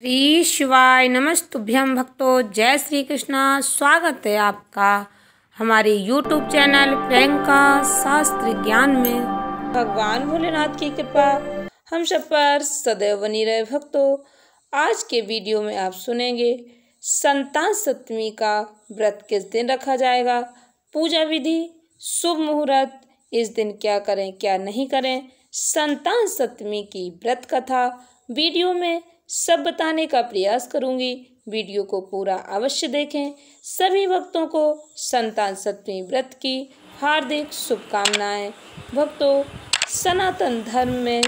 श्री शिवाय नमस्तुभ्यं भक्तों। जय श्री कृष्णा। स्वागत है आपका हमारे YouTube चैनल प्रियंका शास्त्र ज्ञान में। भगवान भोलेनाथ की कृपा हम सब पर सदैव बनी रहे। भक्तों, आज के वीडियो में आप सुनेंगे संतान सप्तमी का व्रत किस दिन रखा जाएगा, पूजा विधि, शुभ मुहूर्त, इस दिन क्या करें क्या नहीं करें, संतान सप्तमी की व्रत कथा वीडियो में सब बताने का प्रयास करूंगी। वीडियो को पूरा अवश्य देखें। सभी भक्तों को संतान सप्तमी व्रत की हार्दिक शुभकामनाएं। भक्तों, सनातन धर्म में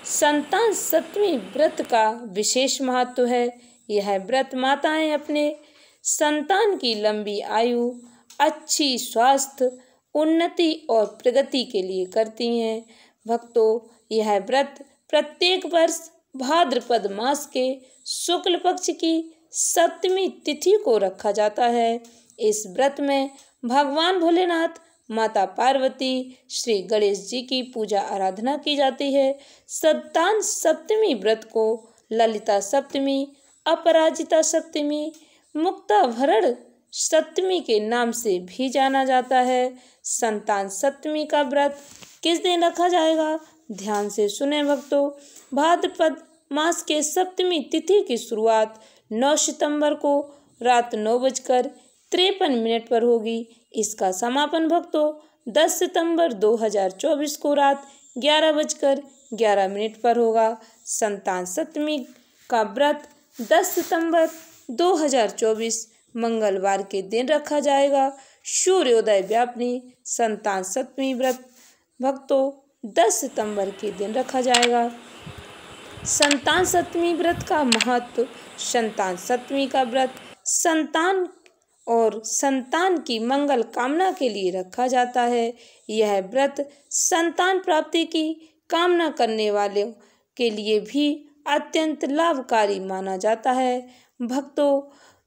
संतान सप्तमी व्रत का विशेष महत्व है। यह व्रत माताएं अपने संतान की लंबी आयु, अच्छी स्वास्थ्य, उन्नति और प्रगति के लिए करती हैं। भक्तों, यह व्रत प्रत्येक वर्ष भाद्रपद मास के शुक्ल पक्ष की सप्तमी तिथि को रखा जाता है। इस व्रत में भगवान भोलेनाथ, माता पार्वती, श्री गणेश जी की पूजा आराधना की जाती है। संतान सप्तमी व्रत को ललिता सप्तमी, अपराजिता सप्तमी, मुक्ताभरण सप्तमी के नाम से भी जाना जाता है। संतान सप्तमी का व्रत किस दिन रखा जाएगा, ध्यान से सुने भक्तों। भाद्रपद मास के सप्तमी तिथि की शुरुआत 9 सितंबर को रात 9:53 पर होगी। इसका समापन भक्तों 10 सितंबर 2024 को रात 11:11 पर होगा। संतान सप्तमी का व्रत 10 सितंबर 2024 मंगलवार के दिन रखा जाएगा। सूर्योदय व्यापिनी संतान सप्तमी व्रत भक्तों 10 सितंबर के दिन रखा जाएगा। संतान सप्तमी व्रत का महत्व। संतान सप्तमी का व्रत संतान और संतान की मंगल कामना के लिए रखा जाता है। यह व्रत संतान प्राप्ति की कामना करने वालों के लिए भी अत्यंत लाभकारी माना जाता है। भक्तों,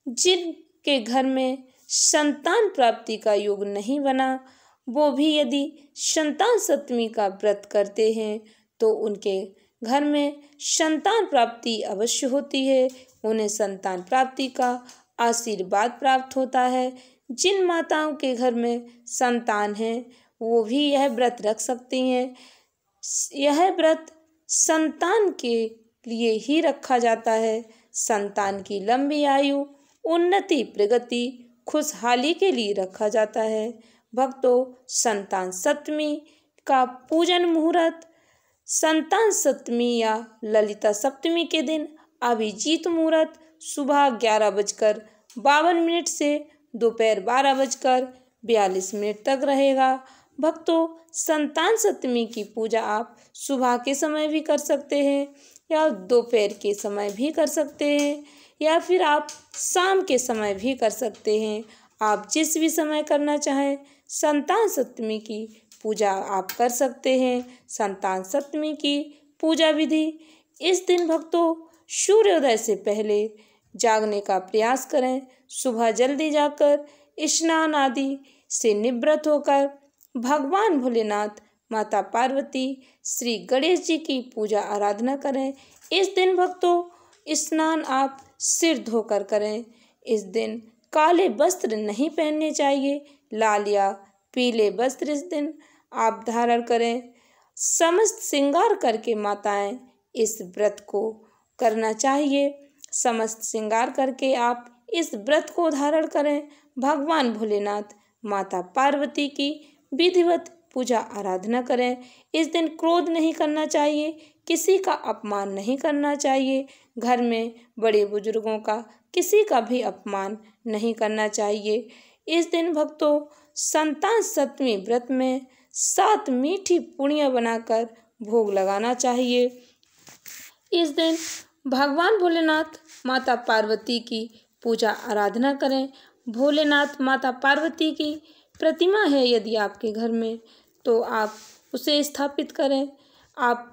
जिनके घर में संतान प्राप्ति का योग नहीं बना, वो भी यदि संतान सप्तमी का व्रत करते हैं तो उनके घर में संतान प्राप्ति अवश्य होती है। उन्हें संतान प्राप्ति का आशीर्वाद प्राप्त होता है। जिन माताओं के घर में संतान है वो भी यह व्रत रख सकती हैं। यह व्रत संतान के लिए ही रखा जाता है। संतान की लंबी आयु, उन्नति, प्रगति, खुशहाली के लिए रखा जाता है। भक्तों, संतान सप्तमी का पूजन मुहूर्त संतान सप्तमी या ललिता सप्तमी के दिन अभिजीत मुहूर्त सुबह 11:52 से दोपहर 12:42 तक रहेगा। भक्तों, संतान सप्तमी की पूजा आप सुबह के समय भी कर सकते हैं या दोपहर के समय भी कर सकते हैं या फिर आप शाम के समय भी कर सकते हैं। आप जिस भी समय करना चाहें संतान सप्तमी की पूजा आप कर सकते हैं। संतान सप्तमी की पूजा विधि। इस दिन भक्तों सूर्योदय से पहले जागने का प्रयास करें। सुबह जल्दी जाकर स्नान आदि से निवृत्त होकर भगवान भोलेनाथ, माता पार्वती, श्री गणेश जी की पूजा आराधना करें। इस दिन भक्तों स्नान आप सिर धोकर करें। इस दिन काले वस्त्र नहीं पहनने चाहिए, लाल या पीले वस्त्र इस दिन आप धारण करें। समस्त श्रृंगार करके माताएं इस व्रत को करना चाहिए। समस्त श्रृंगार करके आप इस व्रत को धारण करें। भगवान भोलेनाथ, माता पार्वती की विधिवत पूजा आराधना करें। इस दिन क्रोध नहीं करना चाहिए, किसी का अपमान नहीं करना चाहिए। घर में बड़े बुजुर्गों का किसी का भी अपमान नहीं करना चाहिए। इस दिन भक्तों संतान सप्तमी व्रत में 7 मीठी पूड़ियाँ बनाकर भोग लगाना चाहिए। इस दिन भगवान भोलेनाथ, माता पार्वती की पूजा आराधना करें। भोलेनाथ, माता पार्वती की प्रतिमा है यदि आपके घर में तो आप उसे स्थापित करें। आप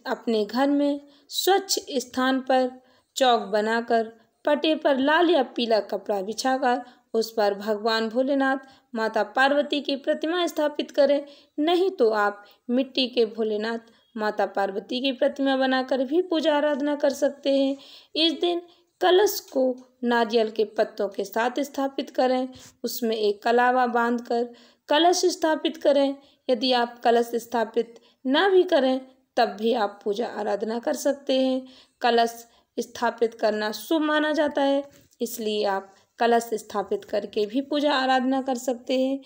अपने घर में स्वच्छ स्थान पर चौक बनाकर पटे पर लाल या पीला कपड़ा बिछाकर उस पर भगवान भोलेनाथ, माता पार्वती की प्रतिमा स्थापित करें। नहीं तो आप मिट्टी के भोलेनाथ, माता पार्वती की प्रतिमा बनाकर भी पूजा आराधना कर सकते हैं। इस दिन कलश को नारियल के पत्तों के साथ स्थापित करें, उसमें एक कलावा बांधकर कलश स्थापित करें। यदि आप कलश स्थापित ना भी करें तब भी आप पूजा आराधना कर सकते हैं। कलश स्थापित करना शुभ माना जाता है, इसलिए आप कलश स्थापित करके भी पूजा आराधना कर सकते हैं।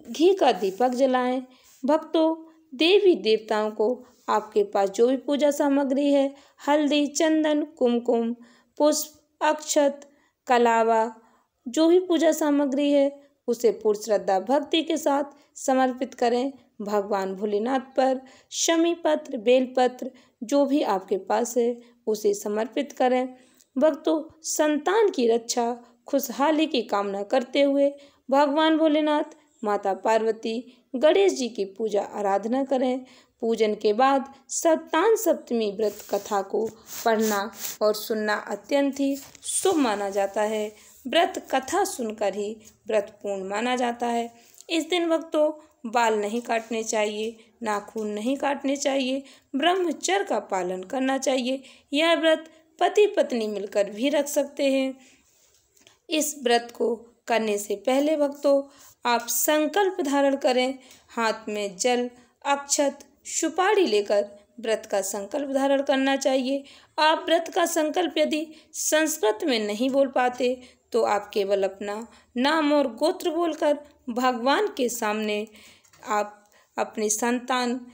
घी का दीपक जलाएं। भक्तों, देवी देवताओं को आपके पास जो भी पूजा सामग्री है, हल्दी, चंदन, कुमकुम, पुष्प, अक्षत, कलावा, जो भी पूजा सामग्री है उसे पूर्ण श्रद्धा भक्ति के साथ समर्पित करें। भगवान भोलेनाथ पर शमी पत्र, बेलपत्र जो भी आपके पास है उसे समर्पित करें। भक्तों, संतान की रक्षा, खुशहाली की कामना करते हुए भगवान भोलेनाथ, माता पार्वती, गणेश जी की पूजा आराधना करें। पूजन के बाद संतान सप्तमी व्रत कथा को पढ़ना और सुनना अत्यंत ही शुभ माना जाता है। व्रत कथा सुनकर ही व्रत पूर्ण माना जाता है। इस दिन भक्तों बाल नहीं काटने चाहिए, नाखून नहीं काटने चाहिए, ब्रह्मचर्य का पालन करना चाहिए। यह व्रत पति पत्नी मिलकर भी रख सकते हैं। इस व्रत को करने से पहले भक्तों आप संकल्प धारण करें। हाथ में जल, अक्षत, सुपारी लेकर व्रत का संकल्प धारण करना चाहिए। आप व्रत का संकल्प यदि संस्कृत में नहीं बोल पाते तो आप केवल अपना नाम और गोत्र बोलकर भगवान के सामने आप अपनी संतान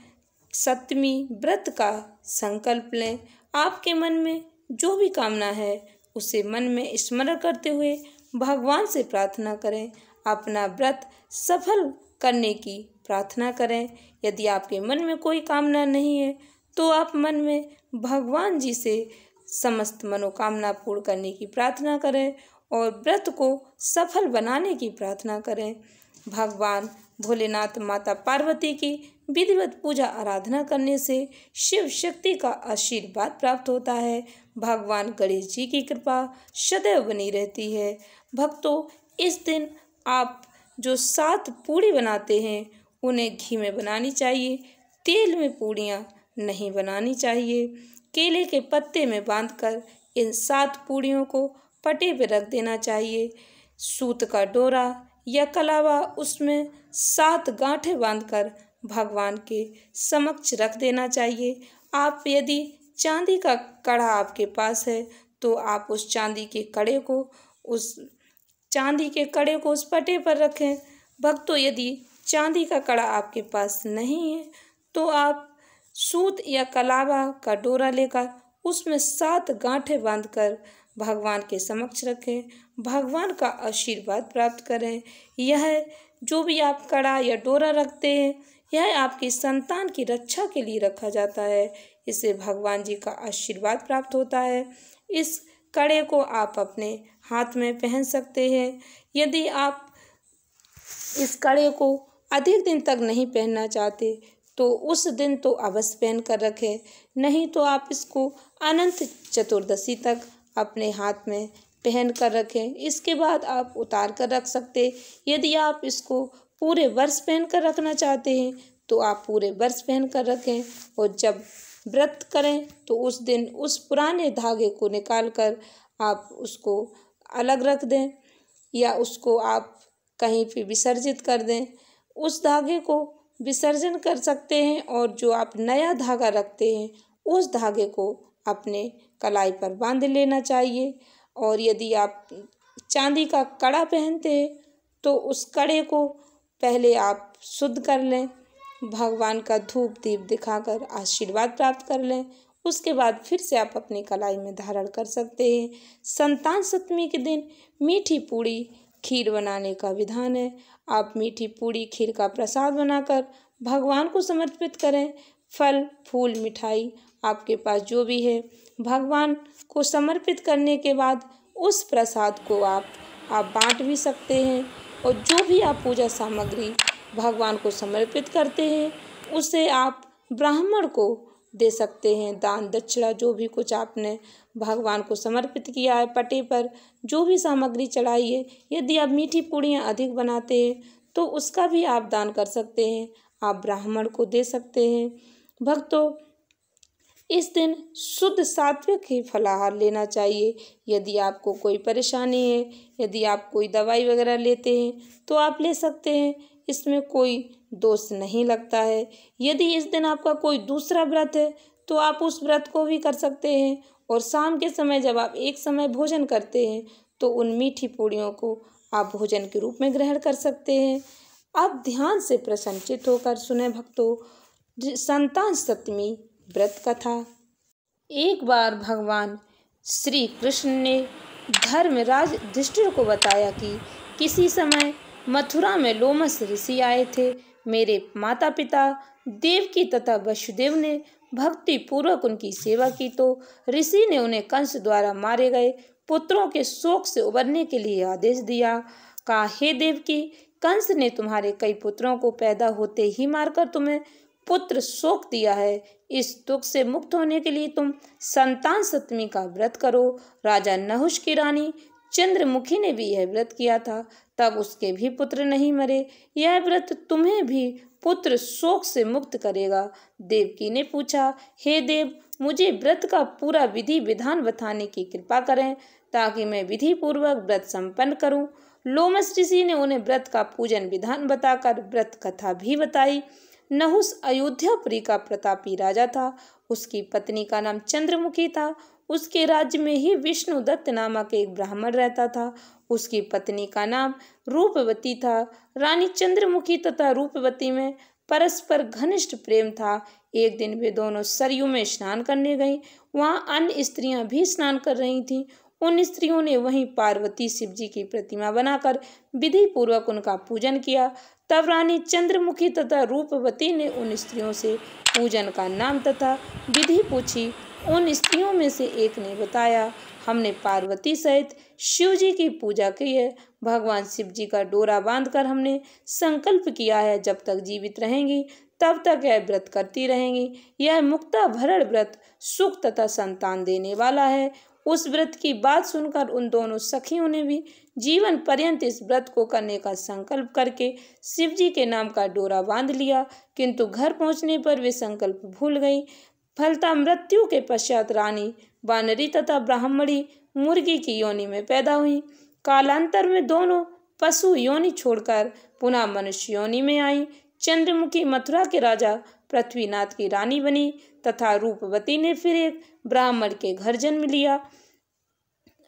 सप्तमी व्रत का संकल्प लें। आपके मन में जो भी कामना है उसे मन में स्मरण करते हुए भगवान से प्रार्थना करें। अपना व्रत सफल करने की प्रार्थना करें। यदि आपके मन में कोई कामना नहीं है तो आप मन में भगवान जी से समस्त मनोकामना पूर्ण करने की प्रार्थना करें और व्रत को सफल बनाने की प्रार्थना करें। भगवान भोलेनाथ, माता पार्वती की विधिवत पूजा आराधना करने से शिव शक्ति का आशीर्वाद प्राप्त होता है। भगवान गणेश जी की कृपा सदैव बनी रहती है। भक्तों, इस दिन आप जो 7 पूड़ी बनाते हैं उन्हें घी में बनानी चाहिए, तेल में पूड़ियाँ नहीं बनानी चाहिए। केले के पत्ते में बांधकर इन 7 पूड़ियों को पटे पे रख देना चाहिए। सूत का डोरा या कलावा उसमें 7 गांठें बांधकर भगवान के समक्ष रख देना चाहिए। आप यदि चांदी का कड़ा आपके पास है तो आप उस चांदी के कड़े को उस पटे पर रखें। भक्तों, यदि चांदी का कड़ा आपके पास नहीं है तो आप सूत या कलावा का डोरा लेकर उसमें 7 गांठें बांधकर भगवान के समक्ष रखें। भगवान का आशीर्वाद प्राप्त करें। यह जो भी आप कड़ा या डोरा रखते हैं यह आपकी संतान की रक्षा के लिए रखा जाता है। इससे भगवान जी का आशीर्वाद प्राप्त होता है। इस कड़े को आप अपने हाथ में पहन सकते हैं। यदि आप इस कड़े को अधिक दिन तक नहीं पहनना चाहते तो उस दिन तो अवश्य पहन कर रखें, नहीं तो आप इसको अनंत चतुर्दशी तक अपने हाथ में पहन कर रखें। इसके बाद आप उतार कर रख सकते। यदि आप इसको पूरे वर्ष पहन कर रखना चाहते हैं तो आप पूरे वर्ष पहन कर रखें और जब व्रत करें तो उस दिन उस पुराने धागे को निकाल कर आप उसको अलग रख दें या उसको आप कहीं पे विसर्जित कर दें। उस धागे को विसर्जन कर सकते हैं और जो आप नया धागा रखते हैं उस धागे को अपने कलाई पर बांध लेना चाहिए। और यदि आप चांदी का कड़ा पहनते हैं तो उस कड़े को पहले आप शुद्ध कर लें, भगवान का धूप दीप दिखाकर आशीर्वाद प्राप्त कर लें। उसके बाद फिर से आप अपनी कलाई में धारण कर सकते हैं। संतान सप्तमी के दिन मीठी पूड़ी खीर बनाने का विधान है। आप मीठी पूड़ी खीर का प्रसाद बनाकर भगवान को समर्पित करें। फल, फूल, मिठाई आपके पास जो भी है भगवान को समर्पित करने के बाद उस प्रसाद को आप बांट भी सकते हैं। और जो भी आप पूजा सामग्री भगवान को समर्पित करते हैं उसे आप ब्राह्मण को दे सकते हैं। दान दक्षिणा जो भी कुछ आपने भगवान को समर्पित किया है, पटे पर जो भी सामग्री चढ़ाई है, यदि आप मीठी पूड़ियाँ अधिक बनाते हैं तो उसका भी आप दान कर सकते हैं, आप ब्राह्मण को दे सकते हैं। भक्तों, इस दिन शुद्ध सात्विक ही फलाहार लेना चाहिए। यदि आपको कोई परेशानी है, यदि आप कोई दवाई वगैरह लेते हैं तो आप ले सकते हैं, इसमें कोई दोष नहीं लगता है। यदि इस दिन आपका कोई दूसरा व्रत है तो आप उस व्रत को भी कर सकते हैं। और शाम के समय जब आप एक समय भोजन करते हैं तो उन मीठी पूड़ियों को आप भोजन के रूप में ग्रहण कर सकते हैं। आप ध्यान से प्रसन्नचित होकर सुने भक्तों संतान सप्तमी व्रत कथा। एक बार भगवान श्री कृष्ण ने धर्मराज युधिष्ठिर को बताया कि किसी समय मथुरा में लोमस ऋषि आए थे। मेरे माता पिता देवकी तथा वसुदेव ने भक्ति पूर्वक उनकी सेवा की तो ऋषि ने उन्हें कंस द्वारा मारे गए पुत्रों के शोक से उबरने के लिए आदेश दिया। कहा, हे देवकी, कंस ने तुम्हारे कई पुत्रों को पैदा होते ही मारकर तुम्हें पुत्र शोक दिया है। इस दुख से मुक्त होने के लिए तुम संतान सप्तमी का व्रत करो। राजा नहुष की रानी चंद्रमुखी ने भी यह व्रत किया था, तब उसके भी पुत्र नहीं मरे। यह व्रत तुम्हें भी पुत्र शोक से मुक्त करेगा। देवकी ने पूछा, हे देव, मुझे व्रत का पूरा विधि विधान बताने की कृपा करें ताकि मैं विधि पूर्वक व्रत संपन्न करूं। लोमस ऋषि ने उन्हें व्रत का पूजन विधान बताकर व्रत कथा भी बताई। नहुष अयोध्यापुरी का प्रतापी राजा था। उसकी पत्नी का नाम चंद्रमुखी था। उसके राज्य में ही विष्णुदत्त नामक एक ब्राह्मण रहता था। उसकी पत्नी का नाम रूपवती था। रानी चंद्रमुखी तथा रूपवती में परस्पर घनिष्ठ प्रेम था। एक दिन वे दोनों सरयू में स्नान करने गईं। वहां अन्य स्त्रियां भी स्नान कर रही थीं। उन स्त्रियों ने वहीं पार्वती शिव जी की प्रतिमा बनाकर विधि पूर्वक उनका पूजन किया। तब रानी चंद्रमुखी तथा रूपवती ने उन स्त्रियों से पूजन का नाम तथा विधि पूछी। उन स्त्रियों में से एक ने बताया, हमने पार्वती सहित शिव जी की पूजा की है। भगवान शिव जी का डोरा बांधकर हमने संकल्प किया है, जब तक जीवित रहेंगी तब तक यह व्रत करती रहेंगी। यह मुक्ता भरण व्रत सुख तथा संतान देने वाला है। उस व्रत की बात सुनकर उन दोनों सखियों ने भी जीवन पर्यंत इस व्रत को करने का संकल्प करके शिव जी के नाम का डोरा बांध लिया, किंतु घर पहुंचने पर वे संकल्प भूल गई। फलता मृत्यु के पश्चात रानी वानरी तथा ब्राह्मणी मुर्गी की योनि में पैदा हुई। कालांतर में दोनों पशु योनि छोड़कर पुनः मनुष्य योनि में आई। चंद्रमुखी मथुरा के राजा पृथ्वीनाथ की रानी बनी तथा रूपवती ने फिर एक ब्राह्मण के घर जन्म लिया।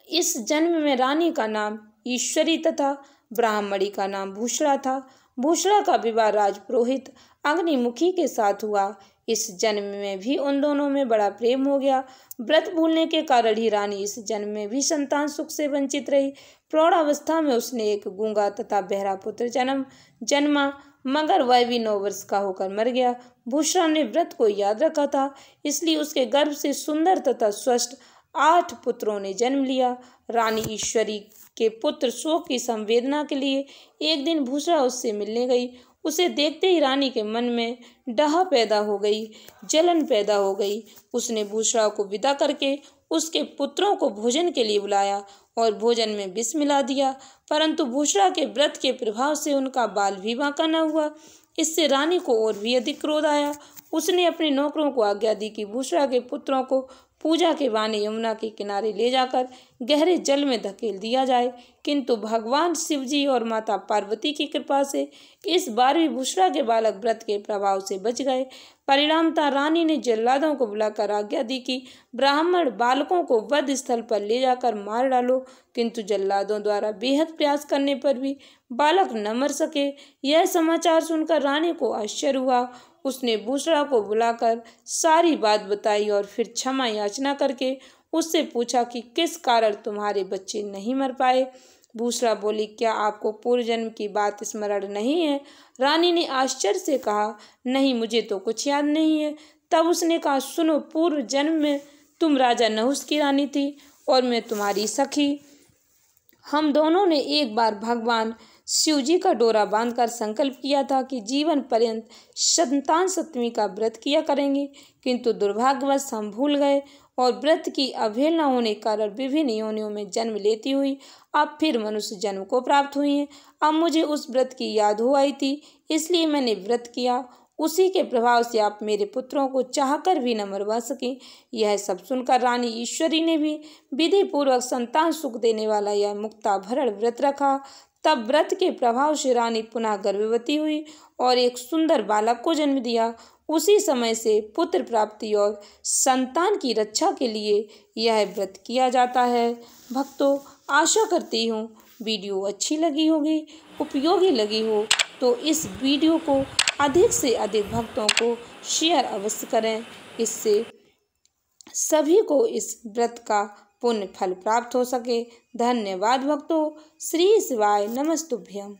इस जन्म में रानी का नाम ईश्वरी तथा ब्राह्मणी का नाम भूषणा था। भूषणा का विवाह राजपुरोहित अग्निमुखी के साथ हुआ। इस जन्म में भी उन दोनों में बड़ा प्रेम हो गया। व्रत भूलने के कारण ही रानी इस जन्म में भी संतान सुख से वंचित रही। प्रौढ़ावस्था में उसने एक गूंगा तथा बहरा पुत्र जन्मा, मगर वह भी 9 वर्ष का होकर मर गया। भूषणा ने व्रत को याद रखा था, इसलिए उसके गर्भ से सुंदर तथा स्वस्थ 8 पुत्रों ने जन्म लिया। रानी ईश्वरी के पुत्र शोक की संवेदना के लिए एक दिन भूषणा उससे मिलने गई। उसे देखते ही रानी के मन में डाह पैदा हो गई, जलन पैदा हो गई। उसने भूषणा को विदा करके उसके पुत्रों को भोजन के लिए बुलाया और भोजन में विष मिला दिया, परंतु भूषणा के व्रत के प्रभाव से उनका बाल भी बांका न हुआ। इससे रानी को और भी अधिक क्रोध आया। उसने अपने नौकरों को आज्ञा दी कि भूषणा के पुत्रों को पूजा के बहाने यमुना के किनारे ले जाकर गहरे जल में धकेल दिया जाए, किंतु भगवान शिवजी और माता पार्वती की कृपा से इस बार भी भूषणा के बालक व्रत के प्रभाव से बच गए। परिणामतः रानी ने जल्लादों को बुलाकर आज्ञा दी कि ब्राह्मण बालकों को वध स्थल पर ले जाकर मार डालो, किंतु जल्लादों द्वारा बेहद प्रयास करने पर भी बालक न मर सके। यह समाचार सुनकर रानी को आश्चर्य हुआ। उसने भूषणा को बुलाकर सारी बात बताई और फिर क्षमा याचना करके उससे पूछा कि किस कारण तुम्हारे बच्चे नहीं मर पाए। भूषणा बोली, क्या आपको पूर्व जन्म की बात स्मरण नहीं है? रानी ने आश्चर्य से कहा, नहीं, मुझे तो कुछ याद नहीं है। तब उसने कहा, सुनो, पूर्व जन्म में तुम राजा नहुष की रानी थी और मैं तुम्हारी सखी। हम दोनों ने एक बार भगवान शिवजी का डोरा बांधकर संकल्प किया था कि जीवन पर्यंत संतान सप्तमी का व्रत किया करेंगे, किंतु दुर्भाग्यवश हम भूल गए और व्रत की अवहेलना होने के कारण विभिन्न योनियों में जन्म लेती हुई अब फिर मनुष्य जन्म को प्राप्त हुई हैं। अब मुझे उस व्रत की याद हो आई थी, इसलिए मैंने व्रत किया। उसी के प्रभाव से आप मेरे पुत्रों को चाहकर भी न मरवा सके। यह सब सुनकर रानी ईश्वरी ने भी विधि पूर्वक संतान सुख देने वाला यह मुक्ताभरण व्रत रखा। तब व्रत के प्रभाव से रानी पुनः गर्भवती हुई और एक सुंदर बालक को जन्म दिया। उसी समय से पुत्र प्राप्ति और संतान की रक्षा के लिए यह व्रत किया जाता है। भक्तों, आशा करती हूँ वीडियो अच्छी लगी होगी, उपयोगी लगी हो, तो इस वीडियो को अधिक से अधिक भक्तों को शेयर अवश्य करें। इससे सभी को इस व्रत का पुण्य फल प्राप्त हो सके। धन्यवाद भक्तों। श्री शिवाय नमस्तुभ्यम।